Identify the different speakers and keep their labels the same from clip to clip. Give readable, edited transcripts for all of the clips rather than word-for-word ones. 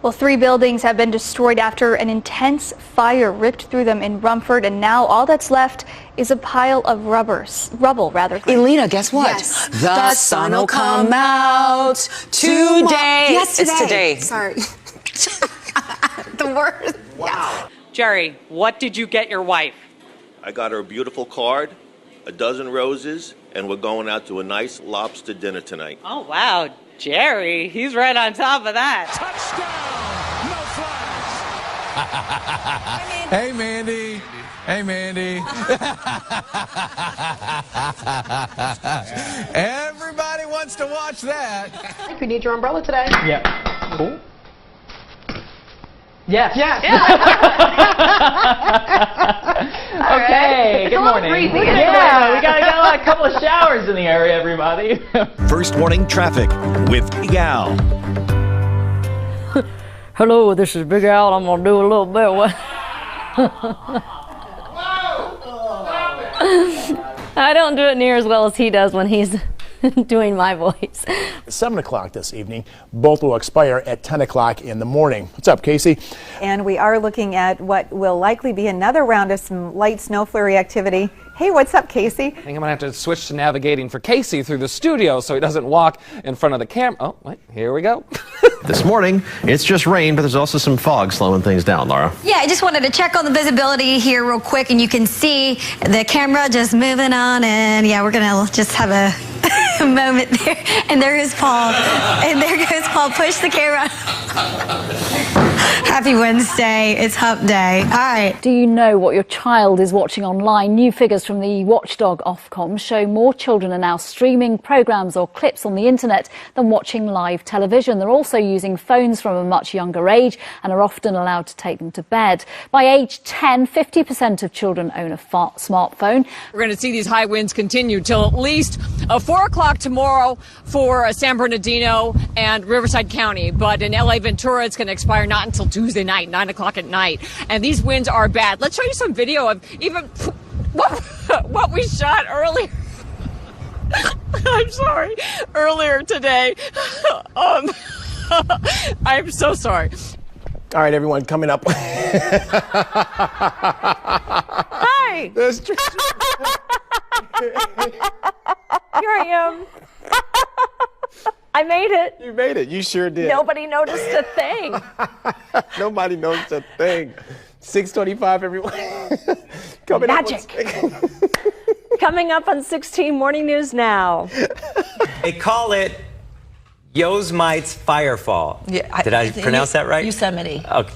Speaker 1: Well, 3 buildings have been destroyed after an intense fire ripped through them in Rumford, and now all that's left is a pile of rubble.
Speaker 2: Elena, guess what?
Speaker 3: Yes.
Speaker 2: The sun will come out today.
Speaker 3: Yes,
Speaker 2: It's today.
Speaker 3: Sorry. The word.
Speaker 4: Wow.
Speaker 3: Yeah.
Speaker 5: Jerry, what did you get your wife?
Speaker 4: I got her a beautiful card, a dozen roses, and we're going out to a nice lobster dinner tonight.
Speaker 5: Oh, wow. Jerry, he's right on top of that.
Speaker 6: Touchdown, no flags. Hey, Mandy. Hey, Mandy. Everybody wants to watch that.
Speaker 3: I think we need your umbrella today.
Speaker 7: Yeah. Cool. Yes.
Speaker 3: Yeah.
Speaker 7: Okay. Good morning. Yeah, we got a couple of showers in the area, everybody.
Speaker 8: First warning traffic with Big Al.
Speaker 9: Hello, this is Big Al. I'm gonna do a little bit. I don't do it near as well as he does when he's doing my voice.
Speaker 10: 7 o'clock this evening. Both will expire at 10 o'clock in the morning. What's up, Casey?
Speaker 11: And we are looking at what will likely be another round of some light snow flurry activity. Hey, what's up, Casey?
Speaker 12: I think I'm going to have to switch to navigating for Casey through the studio so he doesn't walk in front of the camera. Oh, wait, here we go.
Speaker 13: This morning, it's just rain, but there's also some fog slowing things down, Laura.
Speaker 14: Yeah, I just wanted to check on the visibility here real quick, and you can see the camera just moving on, and yeah, we're going to just have a moment there. And there is Paul. And there goes Paul. Push the camera. Happy Wednesday. It's hump day. All right.
Speaker 9: Do you know what your child is watching online? New figures from the watchdog Ofcom show more children are now streaming programs or clips on the internet than watching live television. They're also using phones from a much younger age and are often allowed to take them to bed. By age 10, 50% of children own a smartphone.
Speaker 15: We're going to see these high winds continue till at least 4 o'clock tomorrow for San Bernardino and Riverside County. But in LA Ventura, it's going to expire not until Tuesday night, 9 o'clock at night. And these winds are bad. Let's show you some video of even what we shot earlier. I'm sorry. Earlier today. I'm so sorry.
Speaker 10: All right, everyone, coming up.
Speaker 11: Hi. Here I am. I made it.
Speaker 10: You made it. You sure did.
Speaker 11: Nobody noticed a thing.
Speaker 10: Nobody noticed a thing. 6:25, everyone.
Speaker 11: Magic. Coming up on 16 Morning News Now.
Speaker 16: They call it Yosemite's Firefall.
Speaker 3: Yeah,
Speaker 16: Did I pronounce that right?
Speaker 3: Yosemite.
Speaker 16: Okay.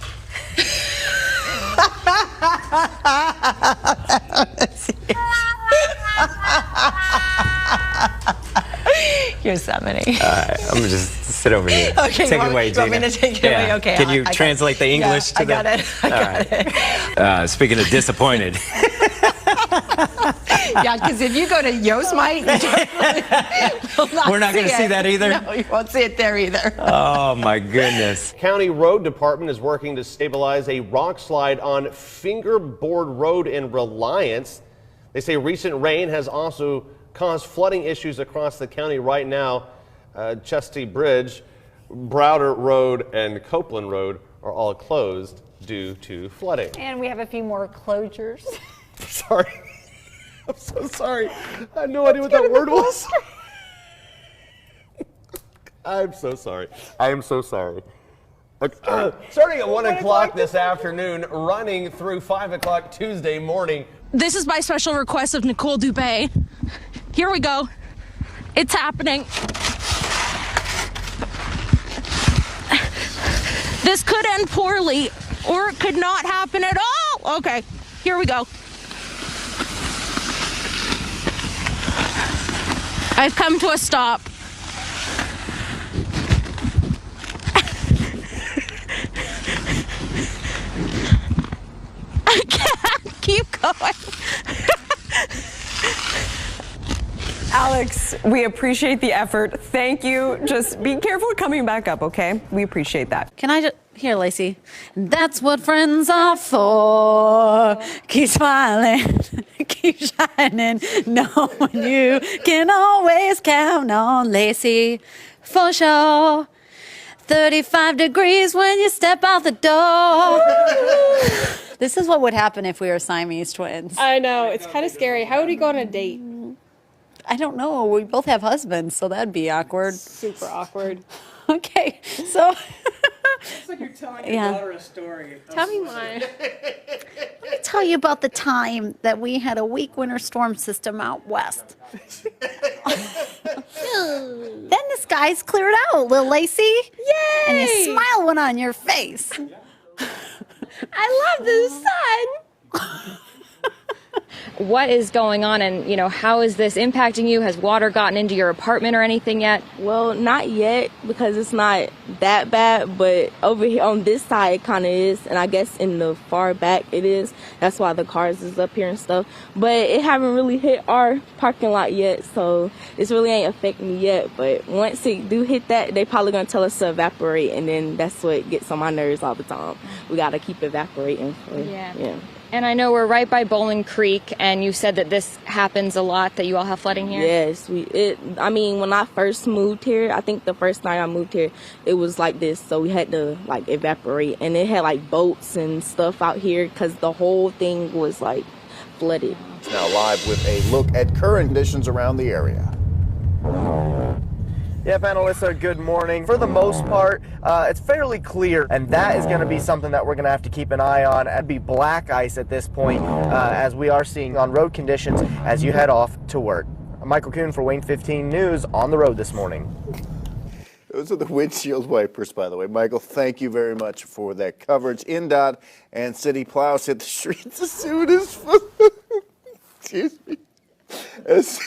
Speaker 3: Yosemite.
Speaker 16: All right, I'm going to just sit over here.
Speaker 3: Okay,
Speaker 16: take it away, Gina.
Speaker 3: You want me to take it away? Okay.
Speaker 16: Can you translate the English to the...
Speaker 3: I got it.
Speaker 16: Speaking of disappointed.
Speaker 3: Yeah, because if you go to Yosemite, you
Speaker 16: We're not going to see that either?
Speaker 3: No, you won't see it there either.
Speaker 16: Oh, my goodness.
Speaker 17: County Road Department is working to stabilize a rock slide on Fingerboard Road in Reliance. They say recent rain has also caused flooding issues across the county right now. Chesty Bridge, Browder Road, and Copeland Road are all closed due to flooding.
Speaker 11: And we have a few more closures.
Speaker 17: Sorry. I'm so sorry. I had no idea what that word was. I'm so sorry. I am so sorry. Starting at 1 o'clock this afternoon, running through 5 o'clock Tuesday morning.
Speaker 18: This is by special request of Nicole Dubé. Here we go. It's happening. This could end poorly, or it could not happen at all. Okay, here we go. I've come to a stop. I can't keep going.
Speaker 19: Alex, we appreciate the effort. Thank you. Just be careful coming back up, okay? We appreciate that.
Speaker 20: Can I just... Here, Lacey. That's what friends are for. Keep smiling, keep shining, knowing you can always count on Lacey for sure. 35 degrees when you step out the door. This is what would happen if we were Siamese twins.
Speaker 21: I know, it's kind of scary. How would we go on a date?
Speaker 20: I don't know. We both have husbands, so that'd be awkward.
Speaker 21: Super awkward.
Speaker 20: Okay, so.
Speaker 21: It's like you're telling your daughter a story. Tell me mine.
Speaker 20: Let me tell you about the time that we had a weak winter storm system out west. Then the skies cleared out, Lil Lacey.
Speaker 21: Yay!
Speaker 20: And a smile went on your face.
Speaker 21: I love the sun.
Speaker 22: What is going on, and how is this impacting you? Has water gotten into your apartment or anything yet?
Speaker 23: Well, not yet, because it's not that bad, but over here on this side it kind of is, and I guess in the far back it is. That's why the cars is up here and stuff, but it haven't really hit our parking lot yet, so this really ain't affecting me yet. But once it do hit that, they probably gonna tell us to evaporate, and then that's what gets on my nerves all the time. We gotta keep evaporating. Yeah.
Speaker 22: And I know we're right by Bowling Creek, and you said that this happens a lot, that you all have flooding here?
Speaker 23: Yes. When I first moved here, I think the first night I moved here, it was like this, so we had to, evaporate. And it had, boats and stuff out here, because the whole thing was, flooded.
Speaker 24: Now live with a look at current conditions around the area.
Speaker 25: Yeah, panelists, good morning. For the most part, it's fairly clear, and that is going to be something that we're going to have to keep an eye on. It'd be black ice at this point, as we are seeing on road conditions as you head off to work. I'm Michael Kuhn for Wayne 15 News on the road this morning.
Speaker 24: Those are the windshield wipers, by the way. Michael, thank you very much for that coverage. INDOT and city plows hit the streets as soon as... Excuse me. It's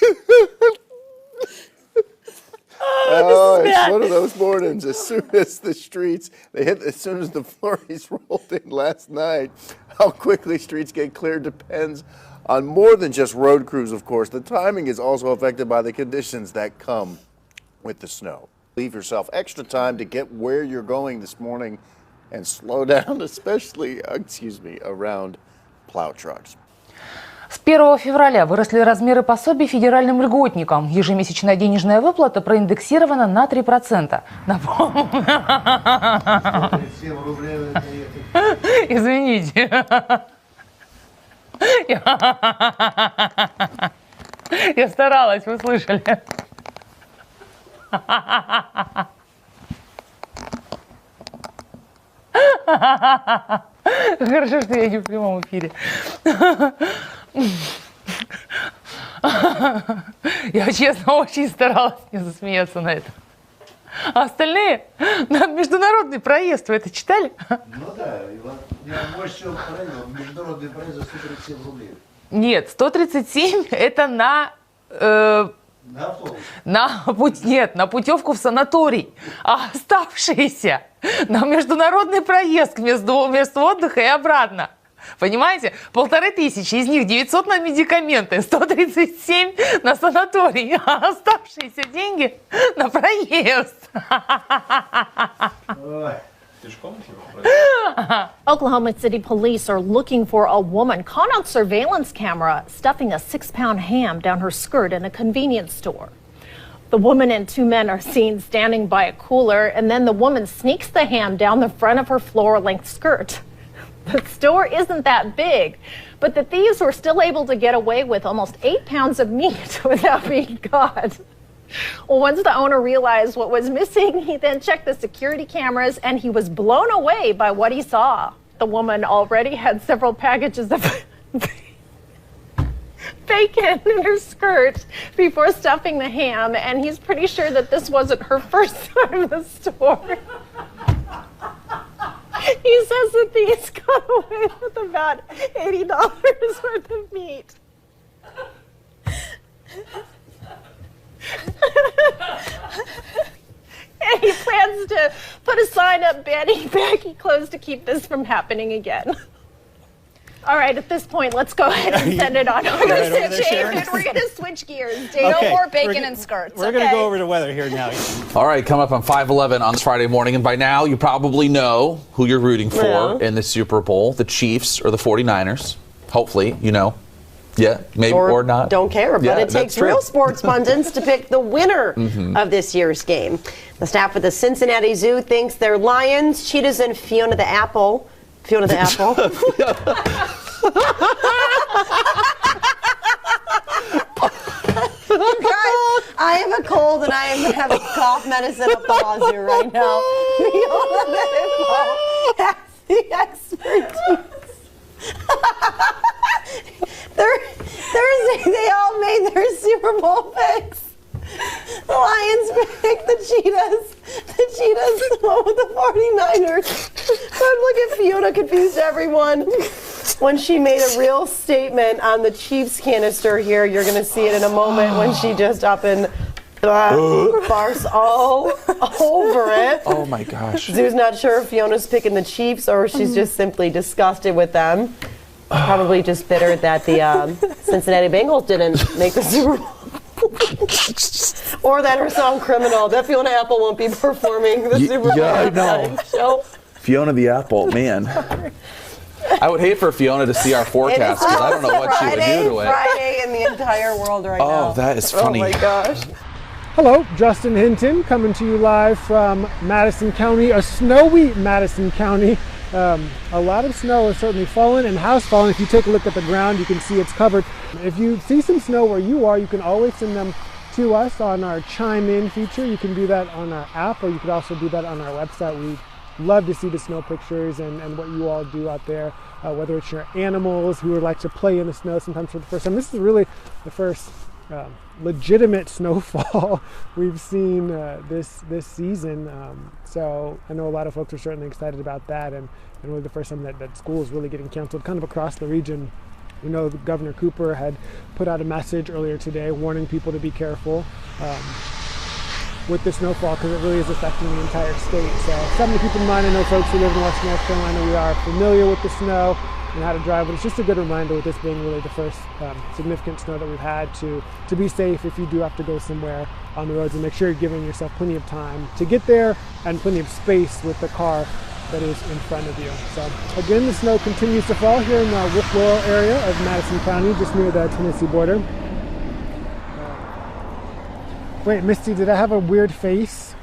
Speaker 24: one of those mornings. As soon as the streets, as soon as the flurries rolled in last night, how quickly streets get cleared depends on more than just road crews, of course. The timing is also affected by the conditions that come with the snow. Leave yourself extra time to get where you're going this morning and slow down, especially, around plow trucks.
Speaker 26: С 1 февраля выросли размеры пособий федеральным льготникам. Ежемесячная денежная выплата проиндексирована на 3%. Извините. Я старалась, вы слышали. Хорошо, что я не в прямом эфире. Я, честно, очень старалась не засмеяться на это. А остальные на международный проезд. Вы это читали?
Speaker 27: Ну да, я больше всего порадовал. Международный проезд за 137 рублей.
Speaker 26: Нет, 137 это на на путевку в санаторий, а оставшиеся на международный проезд вместо отдыха и обратно. Понимаете? 1500, из них 900 на медикаменты, 137 на санаторий, а оставшиеся деньги на проезд.
Speaker 28: Oklahoma City police are looking for a woman caught on surveillance camera stuffing a 6-pound ham down her skirt in a convenience store. The woman and two men are seen standing by a cooler, and then the woman sneaks the ham down the front of her floor-length skirt. The store isn't that big, but the thieves were still able to get away with almost 8 pounds of meat without being caught. Well, once the owner realized what was missing, he then checked the security cameras, and he was blown away by what he saw. The woman already had several packages of bacon in her skirt before stuffing the ham, and he's pretty sure that this wasn't her first time in the store. He says that these got away with about $80 worth of meat. And he plans to put a sign up banning baggy clothes to keep this from happening again. All right, at this point, let's go ahead and send it on over to David. We're going to switch gears. No more bacon and skirts.
Speaker 29: We're going to go over to weather here now.
Speaker 30: All right, come up on 5:11 on this Friday morning. And by now, you probably know who you're rooting for in the Super Bowl, the Chiefs or the 49ers. Hopefully, you know. Yeah, maybe or not.
Speaker 1: Don't care, but
Speaker 30: Yeah,
Speaker 1: it takes
Speaker 30: that's true.
Speaker 1: real sports pundits to pick the winner of this year's game. The staff at the Cincinnati Zoo thinks they're lions, cheetahs, and Fiona the Apple. Fiona the Apple. You guys, I have a cold and I am having cough medicine up the wazoo right now. Fiona the Apple has the expertise. They all made their Super Bowl picks. The Lions picked the Cheetahs. The Cheetahs went with the 49ers. But look at Fiona confused everyone when she made a real statement on the Chiefs canister here. You're going to see it in a moment when she just up and farce all over it.
Speaker 30: Oh my gosh.
Speaker 1: Zoo's not sure if Fiona's picking the Chiefs or she's just simply disgusted with them. Probably just bitter that the Cincinnati Bengals didn't make the Super Bowl. Or that her song Criminal. That Fiona Apple won't be performing the Super Bowl.
Speaker 30: Yeah, I know.
Speaker 1: Show.
Speaker 30: Fiona the Apple, man. I would hate for Fiona to see our forecast because I don't know what she would do to it.
Speaker 1: Friday in the entire world right now.
Speaker 30: Oh, that is funny.
Speaker 1: Oh my gosh.
Speaker 2: Hello, Justin Hinton coming to you live from Madison County, a snowy Madison County. A lot of snow has certainly fallen and has fallen. If you take a look at the ground, you can see it's covered. If you see some snow where you are, you can always send them to us on our Chime In feature. You can do that on our app, or you could also do that on our website. We'd love to see the snow pictures and what you all do out there, whether it's your animals who would like to play in the snow sometimes for the first time. This is really the first legitimate snowfall we've seen this season. So I know a lot of folks are certainly excited about that, and really the first time that school is really getting canceled kind of across the region. We know Governor Cooper had put out a message earlier today warning people to be careful with the snowfall because it really is affecting the entire state. So something to keep in mind. I know folks who live in Western North Carolina, we are familiar with the snow and how to drive, but it's just a good reminder with this being really the first significant snow that we've had to be safe if you do have to go somewhere on the roads, and make sure you're giving yourself plenty of time to get there and plenty of space with the car that is in front of you. So again, the snow continues to fall here in the Wolf Laurel area of Madison County, just near the Tennessee border. Wait, Misty, did I have a weird face?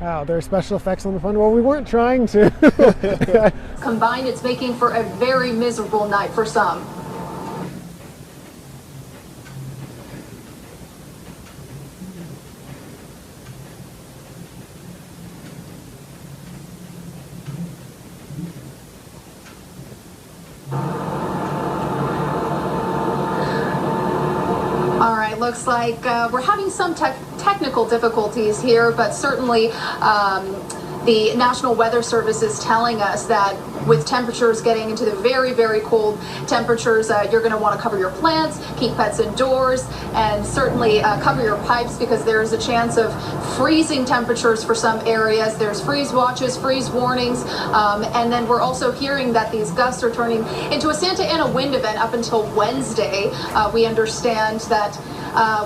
Speaker 2: Wow, there are special effects on the phone. Well, we weren't trying to.
Speaker 4: Combined, it's making for a very miserable night for some. All right, looks like we're having some technical difficulties here, but certainly the National Weather Service is telling us that with temperatures getting into the very, very cold temperatures, you're going to want to cover your plants, keep pets indoors, and certainly cover your pipes because there is a chance of freezing temperatures for some areas. There's freeze watches, freeze warnings, and then we're also hearing that these gusts are turning into a Santa Ana wind event up until Wednesday. We understand that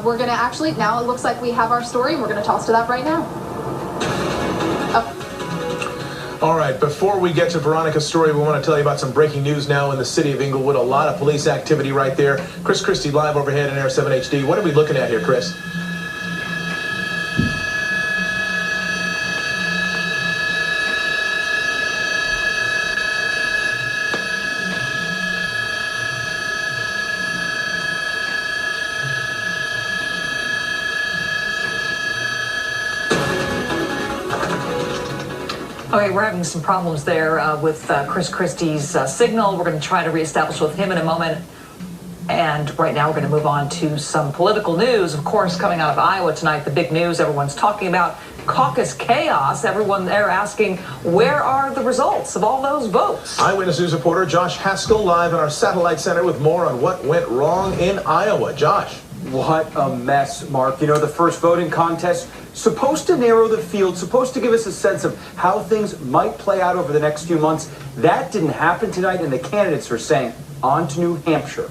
Speaker 4: we're going to actually, now it looks like we have our story, and we're going to toss to that right now.
Speaker 5: All right, before we get to Veronica's story, we want to tell you about some breaking news now in the city of Inglewood. A lot of police activity right there. Chris Christie live overhead in Air 7 HD. What are we looking at here, Chris?
Speaker 6: Okay, we're having some problems there with Chris Christie's signal. We're going to try to reestablish with him in a moment. And right now we're going to move on to some political news. Of course, coming out of Iowa tonight, the big news everyone's talking about, caucus chaos. Everyone there asking, where are the results of all those votes?
Speaker 5: Eyewitness News reporter Josh Haskell live in our satellite center with more on what went wrong in Iowa. Josh.
Speaker 7: What a mess, Mark. You know, the first voting contest, supposed to narrow the field, supposed to give us a sense of how things might play out over the next few months. That didn't happen tonight, and the candidates are saying, on to New Hampshire.